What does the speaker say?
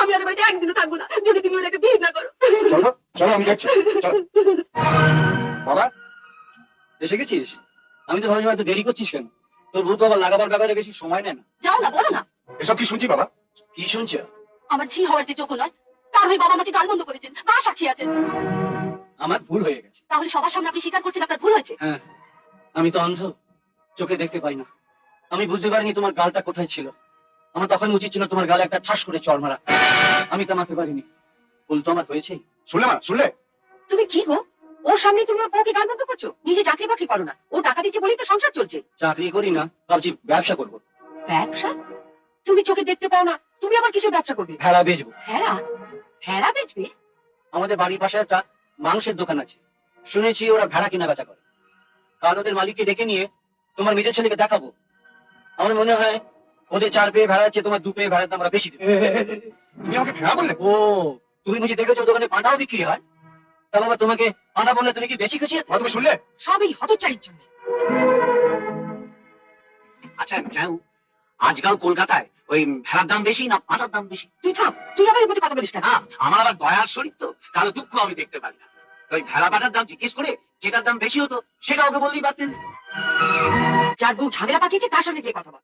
আমি আর বাড়িতে একদিনও থাকবো না যদি তুমি ওনাকে বিয়ে না করো। চলো চলো, আমি যাচ্ছি। চলো। বাবা, এসে গেছিস? আমি তো ভাবছি হয়তো দেরি করছিস কেন? তোর বউ তো আবার লাগাবার ব্যাপারে বেশি সময় নেয় না। যাও না, বলো না। এসব কি শুনছি বাবা? কি শুনছো? আমার ঝি হওয়ার যে যোগ্য নয় তার হয়ে বাবা আমাকে গাল বন্ধ করেছেন, তা সাক্ষী আছেন। আমার ভুল হয়ে গেছে। তাহলে সবার সামনে আপনি স্বীকার করছেন আপনার ভুল হয়েছে? হ্যাঁ, আমি তো অন্ধ, চোখে দেখতে পাই না। আমি বুঝতে পারিনি তোমার গালটা কোথায় ছিল। আমার তখন উচিত ছিল তোমার গালে একটা ঠাস করে চড় মারা। আমি থামাতে পারিনি। ভুল তো আমার হয়েছে। শুনলে মা, শুনলে? তুমি কি গো, ওর সামনে তুমি ওর বউকে গাল বন্ধ করছো? নিজে চাকরি বাকরি করো না, ও টাকা দিচ্ছে বলেই তো সংসার চলছে। চাকরি করি না, ভাবছি ব্যবসা করবো। ব্যবসা? তুমি চোখে দেখতে পাও না, তুমি আবার কিসের ব্যবসা করবে? ভেড়া বেচবো। ভেড়া? ভেড়া বেচবে? আমাদের বাড়ির পাশে একটা মাংসের দোকান আছে, শুনেছি ওরা ভেড়া কিনা বেচা করে। কাল ওদের মালিককে ডেকে নিয়ে তোমার নিজের ছেলেকে দেখাবো। আমার মনে হয় ওদের 4 পেয়ে ভেড়া আছে, তোমার 2 পেয়ে ভেড়ার দাম আমরা বেশি দেবো। তুমি আমাকে ভেড়া বললে? ও, তুমি বুঝি দেখেছো দোকানে পাঁঠাও বিক্রি হয়? তা বাবা, তোমাকে পাঁঠা বললে তুমি কি বেশি খুশি? মা, তুমি শুনলে? সবই হতচারির জন্য। আচ্ছা যাও, আজকাল কলকাতায় ওই ভেড়ার দাম বেশি না পাঁঠার দাম বেশি? তুই থাম, তুই আবার এর মধ্যে কথা বলিস কেন? হ্যাঁ, আমার আবার দয়ার শরীর তো, কারো দুঃখ আমি দেখতে পারি না। ওই ভেড়া পাঠার দাম জিজ্ঞেস করে যেটার দাম বেশি হতো সেটা ওকে বললেই পারতেন। যার বউ ঝামেলা পাকিয়েছে তার সঙ্গে গিয়ে কথা বল।